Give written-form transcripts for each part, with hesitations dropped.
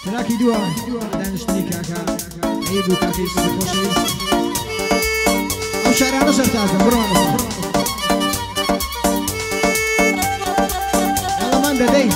تراكي دوا دانشتني كاكا عيبو كاكا يسوي خوشويست او شارعنا شرطازم بروانا يلا من دادي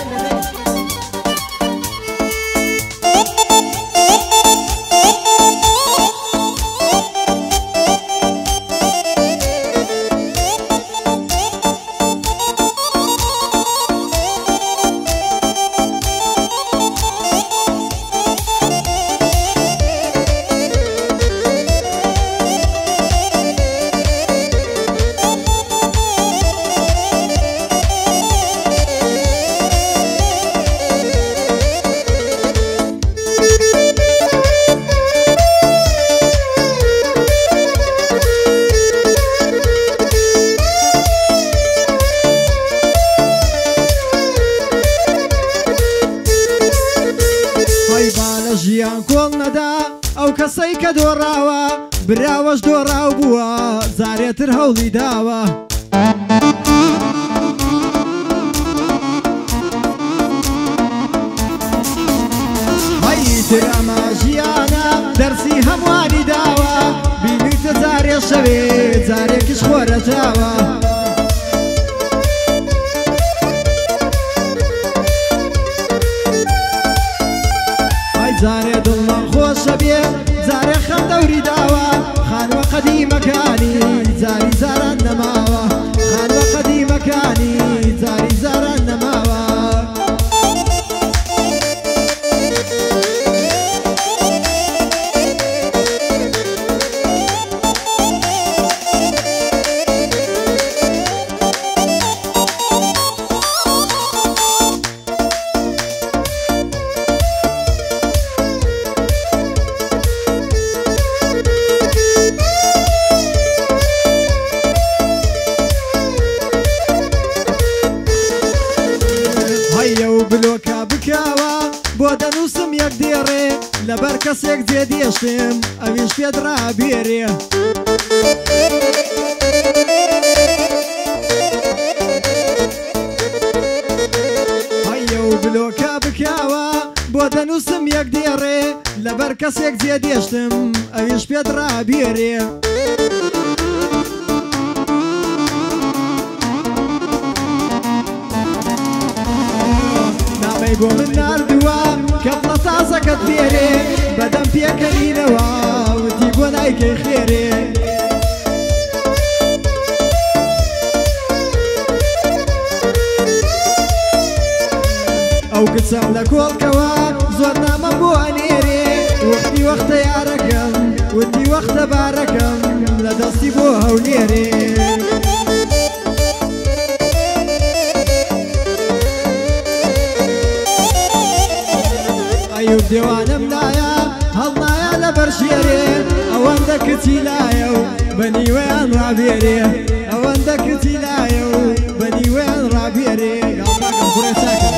ژیان کۆڵ نەدا ئەو کەسەی کە دۆڕاوە براوەش دۆڕاو بووە زارێتر هەوڵی داوە هەیتر ئەمە ژیانە دەرسی هەمواری داوە بینیتە جارێ شەوێ جارێکیش خۆرەتاوە زارێ دڵمان خۆشە بێ زارێ خەم دەوری داوە خانوە قەدیمەکانی زاری زاران نەماوە خانوە قەدیمەکانی زاری زاران نەماوە بلۆکە بکاوە بۆ دەنووسم یەک دێڕێ لەبەر کەسێک جێدێشتم ئەویش پێت ڕابێرێ هەیە و بلۆکە بکاوە بۆ دەنووسم یەک دێڕێ لەبەر کەسێک جێدێشتم ئەویش پێت ڕابێرێ بۆ من نردووە کەپڵە تازەکەت فێرێ بەدەم پێکەنینەوە وتی بۆ نایکەی خێرێ ئەو کچەم لە کۆڵکەوە زۆر نامە بۆ ئەنێرێ وەختی وەختە یارەکەم وتی وەختە بارەکەم لە دەستی بۆ هەولێرێ ئەیوب دێوانم لایە هەڵنایە لە بەرشێرێ ئەوەندە کچی لایە و بەنیوەیان ڕابێرێ ئەوەندە کچی لایە و بەنیوەیان ڕابێرێ گاڵتاکەم کوڕێ چاکە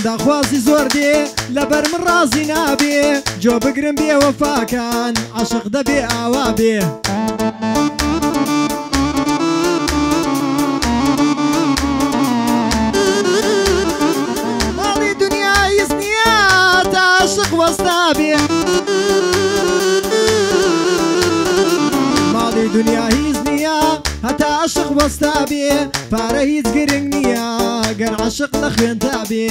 داخوازی زۆر دێ لەبەر من ڕازی نابێ جۆ بگرم بێ وەفاکان عاشق دەبێ ئاوا بێ ماڵی دنیا هیچ نییە تا عاشق وەستا بێ ماڵی دنیا هیچ نییە هەتا عاشق وەستا بێ پارە هیچ گرنگ نییە گەر عاشق لە خوێنتا بێ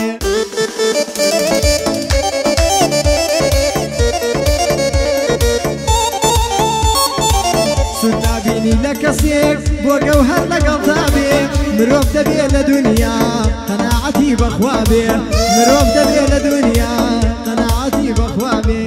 سود نابینی لە کەسێک بۆ گەوهەر لەگەڵتا بێ مرۆڤ دەبێ لە دنیا قەناعەتی بەخوا بێ مرۆڤ دەبێ لە دنیا قەناعەتی بەخوا بێ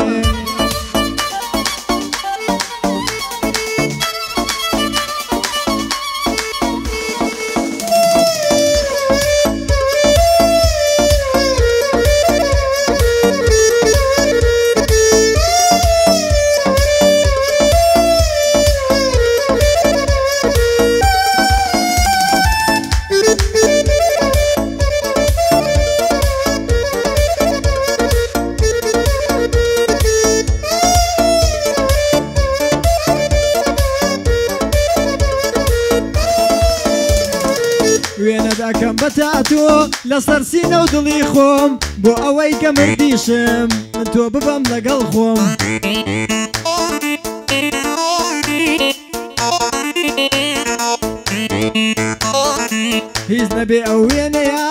دەکەم بە تاتۆ لەسەر سینە و دڵی خۆم بۆ ئەوەی کە مردیشم من تۆ ببەم لەگەڵ خۆم هیچ نەبێ ئەو وێنەیە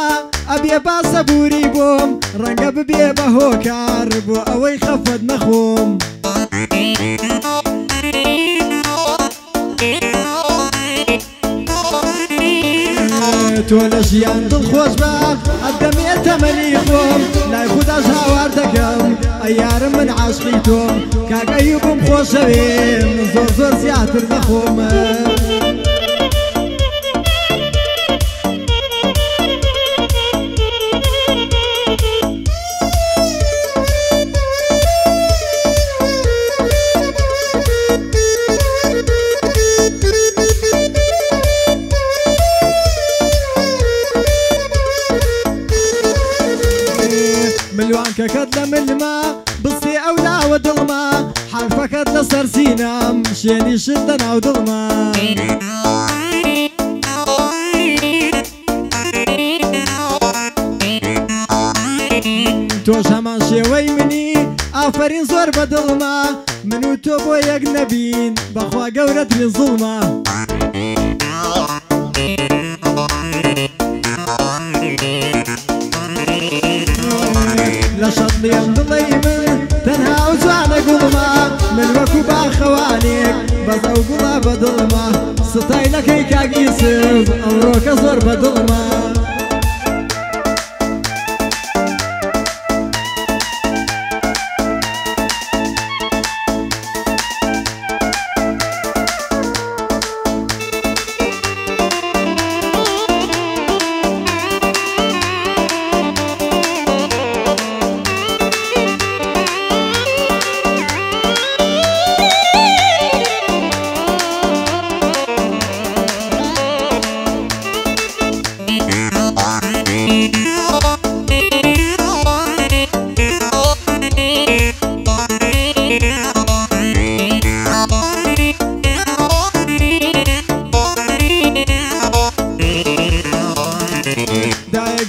ئەبێ باسە بووری بۆم ڕەنگە ببێ بە هۆکار بۆ ئەوەی خەفەت نەخۆم تۆ لە ژیان دڵخۆش بە ئەدەمێت تەمەنی خۆم لای خودداش هاوار دەکەم ئەی یارم من عاشقی تۆم کاک ئەیوبم خۆشەوێ من زۆر زۆر زیاتر نەخۆم ملوانکەکەت لە ملما بستێ ئەو لاوە دڵما حرفەکەت لەسەر سینەم شێنیشت لە ناو دڵما تۆش هەمان شێوەی منی ئافرین زۆر بە دڵما من و تۆ بۆ یەک نەبین بەخوا گەورەترین زوڵما لە شەڵیم دڵی من تەنها و جوانە گوڵما من وەکو باخەوانێک بەزە و گوڵا بە دڵما ستایلەکەی کاگی سب ئەمڕۆکە زۆر بە دڵما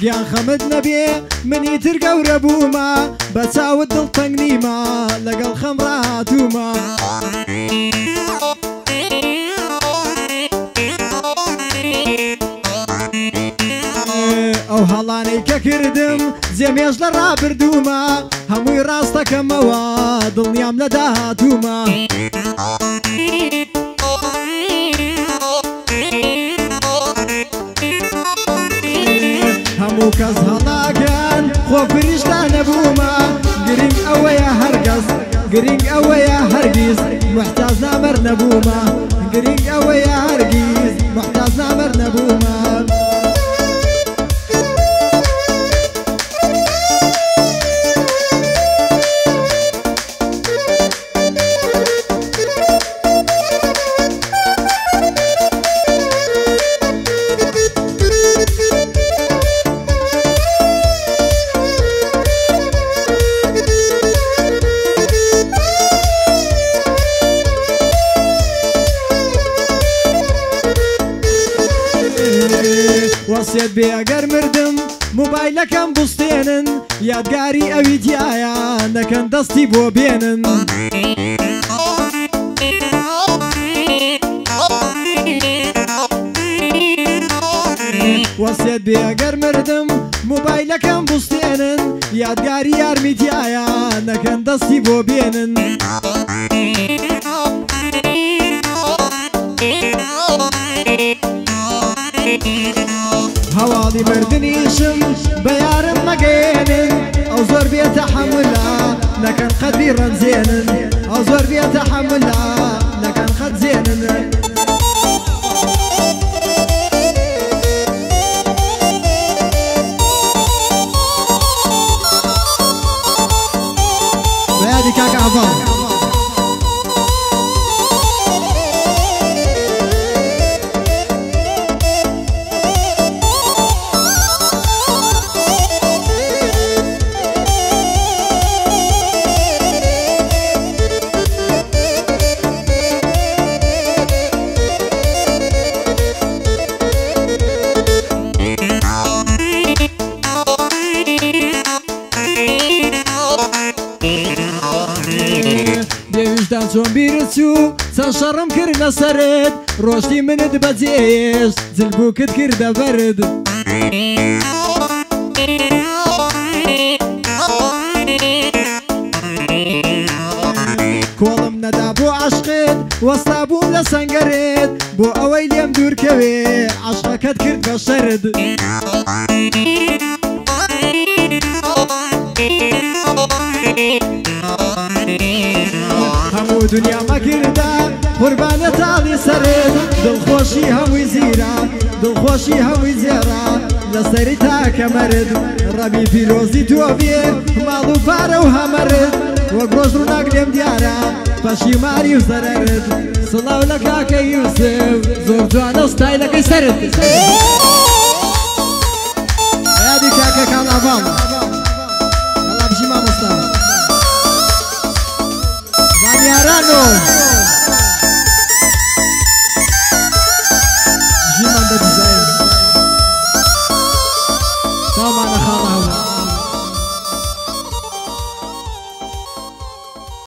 گیان خەمت نەبێ منی تر گەورە بوومە بە چاوت دڵتەنگ نیمە لەگەڵ خەم ڕاهاتوومە ئەو هەڵانەی کە کردم جێمێژ لە ڕابردوومە هەمووی ڕاستەکەمەوە دڵنیام لە داهاتوومە هەموو کەس هەڵاگەن خۆ فریشتا نەبوومە گرنگ ئەوەیە هەرگەز گرنگ ئەوەیە هەرگیز محتاج نامەر نەبوومە گرنگ ئەوەیە هەرگیز محتاج نامەر نەبوومە وەسیەت بێ ئەگەر مردم موبایلەکەم بستێنن یادگاری ئەوی تایە نەکەن دەستی بۆ بێنن وەسیەت بێ ئەگەر مردم موبایلەکەم بستێنن یادگاری یارمی تایە نەکەن دەستی بۆ بێنن هەواڵی مردنیشم بە یارم مەگەێنن ئەو زۆر بێتە حەمولە نەکەن قەدری ڕەنجێنن ئەو زۆر بێتە حەمولە نەکەن خەتزێنن بەیادی کاکە عەفەڵ شەڕم کردە سەرت ڕۆشتی منت بەجێش جلبووکت کردە بەرد کۆڵم نەدا بۆ عەشقت وەستا بووم لە سەنگەرت بۆ ئەوەی لێم دوورکەوێ عەشقەکەت کرد بە شەرد هەموو دنیا مەکردە قوربانە تاڵی سەرت دڵخۆشی هەمووی زیرە دڵخۆشی هەمووی جێرە لەسەری تاکە مەرد ڕەبی پیرۆزی تۆ بێ ماڵ و پارە و هەمەرد وەک ڕۆژ ڕووناک لێم دیارە پەشیمانی و زەرەرت سڵاو لە کاکە یوسف زۆر جوانە ستایلەکەی سەرت یادی کاکەکان ئاڤاڵ هەڵا بژی مامۆستا زانیارانۆ